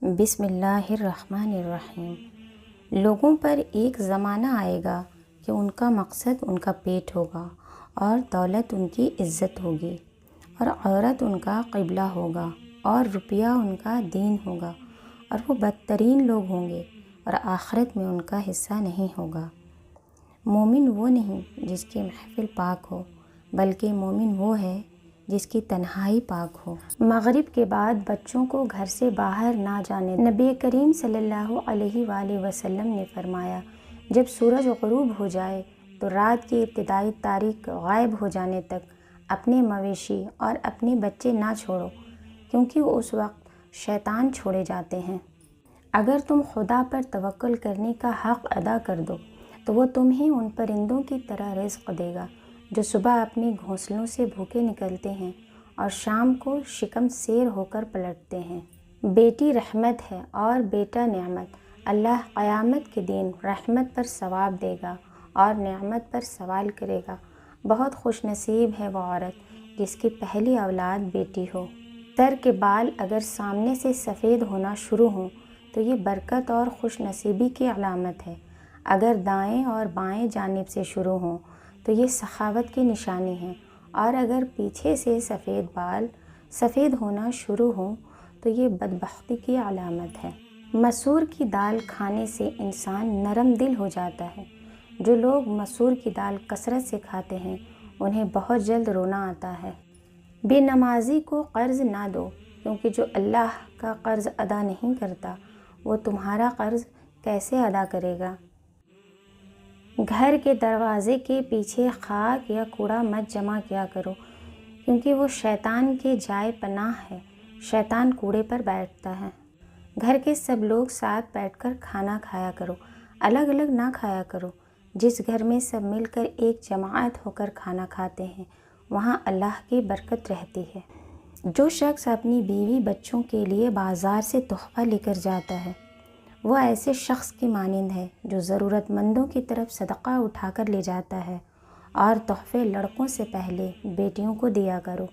بسم اللہ الرحمن الرحیم۔ لوگوں پر ایک زمانہ آئے گا کہ ان کا مقصد ان کا پیٹ ہوگا اور دولت ان کی عزت ہوگی اور عورت ان کا قبلہ ہوگا اور روپیہ ان کا دین ہوگا، اور وہ بدترین لوگ ہوں گے اور آخرت میں ان کا حصہ نہیں ہوگا۔ مومن وہ نہیں جس کی محفل پاک ہو، بلکہ مومن وہ ہے جس کی تنہائی پاک ہو۔ مغرب کے بعد بچوں کو گھر سے باہر نہ جانے دیں۔ نبی کریم صلی اللہ علیہ وآلہ وسلم نے فرمایا، جب سورج غروب ہو جائے تو رات کی ابتدائی تاریک غائب ہو جانے تک اپنے مویشی اور اپنے بچے نہ چھوڑو، کیونکہ اس وقت شیطان چھوڑے جاتے ہیں۔ اگر تم خدا پر توکل کرنے کا حق ادا کر دو تو وہ تمہیں ان پرندوں کی طرح رزق دے گا جو صبح اپنے گھونسلوں سے بھوکے نکلتے ہیں اور شام کو شکم سیر ہو کر پلٹتے ہیں۔ بیٹی رحمت ہے اور بیٹا نعمت۔ اللہ قیامت کے دن رحمت پر ثواب دے گا اور نعمت پر سوال کرے گا۔ بہت خوش نصیب ہے وہ عورت جس کی پہلی اولاد بیٹی ہو۔ سر کے بال اگر سامنے سے سفید ہونا شروع ہوں تو یہ برکت اور خوش نصیبی کی علامت ہے۔ اگر دائیں اور بائیں جانب سے شروع ہوں تو یہ سخاوت کی نشانی ہے، اور اگر پیچھے سے سفید بال سفید ہونا شروع ہوں تو یہ بدبختی کی علامت ہے۔ مسور کی دال کھانے سے انسان نرم دل ہو جاتا ہے۔ جو لوگ مسور کی دال کثرت سے کھاتے ہیں انہیں بہت جلد رونا آتا ہے۔ بے نمازی کو قرض نہ دو، کیونکہ جو اللہ کا قرض ادا نہیں کرتا وہ تمہارا قرض کیسے ادا کرے گا۔ گھر کے دروازے کے پیچھے خاک یا کوڑا مت جمع کیا کرو، کیونکہ وہ شیطان کے جائے پناہ ہے۔ شیطان کوڑے پر بیٹھتا ہے۔ گھر کے سب لوگ ساتھ بیٹھ کر کھانا کھایا کرو، الگ الگ نہ کھایا کرو۔ جس گھر میں سب مل کر ایک جماعت ہو کر کھانا کھاتے ہیں وہاں اللہ کی برکت رہتی ہے۔ جو شخص اپنی بیوی بچوں کے لیے بازار سے تحفہ لے کر جاتا ہے وہ ایسے شخص کی مانند ہے جو ضرورت مندوں کی طرف صدقہ اٹھا کر لے جاتا ہے، اور تحفے لڑکوں سے پہلے بیٹیوں کو دیا کرو۔